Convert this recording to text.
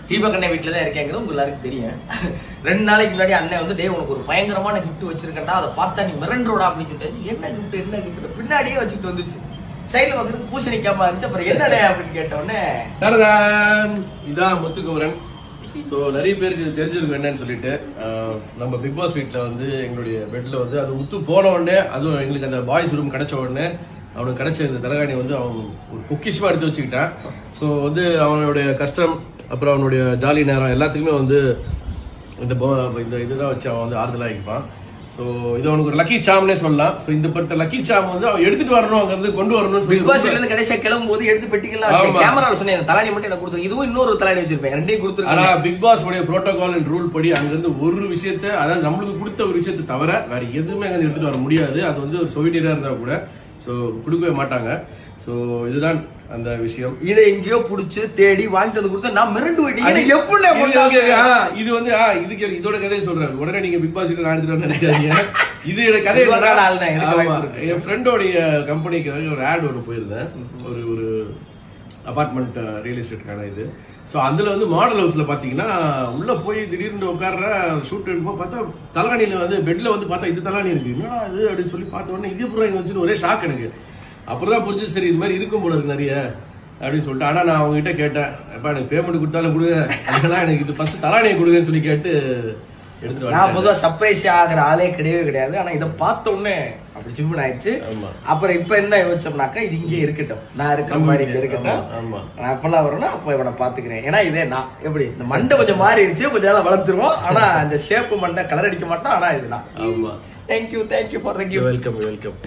தீபக் அண்ணன் வீட்டுல தான் இருக்கேங்கிறது உங்க எல்லாருக்கும் தெரியும். 2 நாளைக்கு முன்னாடி அண்ணன் வந்து டே உனக்கு ஒரு பயங்கரமான கிஃப்ட் வச்சிருக்கேன்டா, அதை பார்த்தா நீ மிரண்டோடா அப்படின்னு சொல்லிட்டு என்ன கிஃப்ட் பின்னாடியே வச்சுட்டு வந்துச்சு. சைடுல வந்து பூசணிக்காம இருந்துச்சு. அப்புறம் என்னடே அப்படின்னு கேட்டோடனே இதான் முத்துக்குமரன். ஸோ நிறைய பேருக்கு இது தெரிஞ்சிருக்கும் என்னன்னு சொல்லிட்டு, நம்ம பிக் பாஸ் வீட்டில் வந்து எங்களுடைய பெட்ல வந்து அது முத்து போன உடனே, அதுவும் எங்களுக்கு அந்த பாய்ஸ் ரூம் கிடைச்ச உடனே அவனுக்கு கிடைச்ச இந்த தலைகாணி வந்து அவன் ஒரு பொக்கிஷமா எடுத்து வச்சுக்கிட்டான். ஸோ வந்து அவனுடைய கஷ்டம் அப்புறம் அவனுடைய ஜாலி நேரம் எல்லாத்துக்குமே வந்து இந்த இதுதான் வச்சு அவன் வந்து ஆறுதலாக ஆகிப்பான். ஸோ இது அவனுக்கு ஒரு லக்கி சாம்னே சொல்லலாம். ஸோ இந்த பட்ட லக்கி சாம் வந்து அவன் எடுத்துட்டு வரணும், அங்கிருந்து கொண்டு வரணும். பிக் பாஸ் இருந்து கடைசியா கிளம்பும் போது எடுத்து பெட்டிக்கலாம் கேமரால சொன்னேன் தலையாணி மட்டும் எனக்கு கொடுத்து, இதுவும் இன்னொரு தலையாணி வச்சிருப்பேன், ரெண்டையும் கொடுத்துருக்கேன். ஆனா பிக் பாஸ் உடைய புரோட்டோகால் அண்ட் ரூல் படி அங்கிருந்து ஒரு விஷயத்த, அதாவது நம்மளுக்கு கொடுத்த ஒரு விஷயத்தை தவிர வேற எதுவுமே அங்க எடுத்துட்டு வர முடியாது. அது வந்து ஒரு சொவினியரா இருந்தா கூட ஸோ கொடுக்கவே மாட்டாங்க. ஸோ இதுதான் அந்த விஷயம். இதை எங்கேயோ புடிச்சு தேடி வாங்கிட்டு வந்து கொடுத்தா நான் மிரண்டு போயிட்டீங்க. இது வந்து இதுக்கு இதோட கதையை சொல்றேன். உடனே நீங்க பிக் பாஸ் நான் எடுத்துட்டு நினைச்சாதீங்க. இது கதை என் ஃப்ரெண்டோடைய கம்பெனிக்கு ஒரு ஆட் ஒன்று போயிருந்தேன், ஒரு அபார்ட்மெண்ட் ரியல் எஸ்டேட்டுக்கான இது. ஸோ அதுல வந்து மாடல் ஹவுஸ்ல பாத்தீங்கன்னா உள்ள போய் திடீர்னு உட்கார்ற ஷூட் எடுக்கும்போது பார்த்தா தலைகாணியில வந்து பெட்ல வந்து பார்த்தா இது தலைகாணி இருக்கு, என்னடா இது அப்படின்னு சொல்லி பார்த்த உடனே இது புறம் இங்க வச்சுன்னு ஒரே ஷாக் எனக்கு. அப்புறம் தான் புரிஞ்சு சரி இது மாதிரி இருக்கும் போல இருக்கு நிறைய அப்படின்னு சொல்லிட்டு. ஆனா நான் அவங்க கிட்ட கேட்டேன், எப்பா எனக்கு பேமெண்ட் கொடுத்தாலும் கொடுங்க, அதெல்லாம் எனக்கு இது ஃபர்ஸ்ட் தலானியை கொடுங்கன்னு சொல்லி கேட்டு எடுத்துட்டு நான் பொதுவாக சர்ப்ரைஸ் ஆகிற ஆளே கிடையாது. ஆனா இதை பார்த்த உடனே அப்படி சிம்பிள் ஆயிடுச்சு. அப்புறம் இப்ப என்ன யோசிச்சோம்னாக்கா இது இங்கே இருக்கட்டும், நான் இருக்கிற மாதிரி இங்க இருக்கட்டும், நான் எப்பெல்லாம் வரணும் அப்ப இவனை பாத்துக்கிறேன். ஏன்னா இதே நான் எப்படி இந்த மண்டை கொஞ்சம் மாறிடுச்சு, கொஞ்சம் நேரம் வளர்த்துருவோம். ஆனா இந்த ஷேப்பு மண்டை கலர் அடிக்க மாட்டோம். ஆனா இதுதான். Thank you for welcome.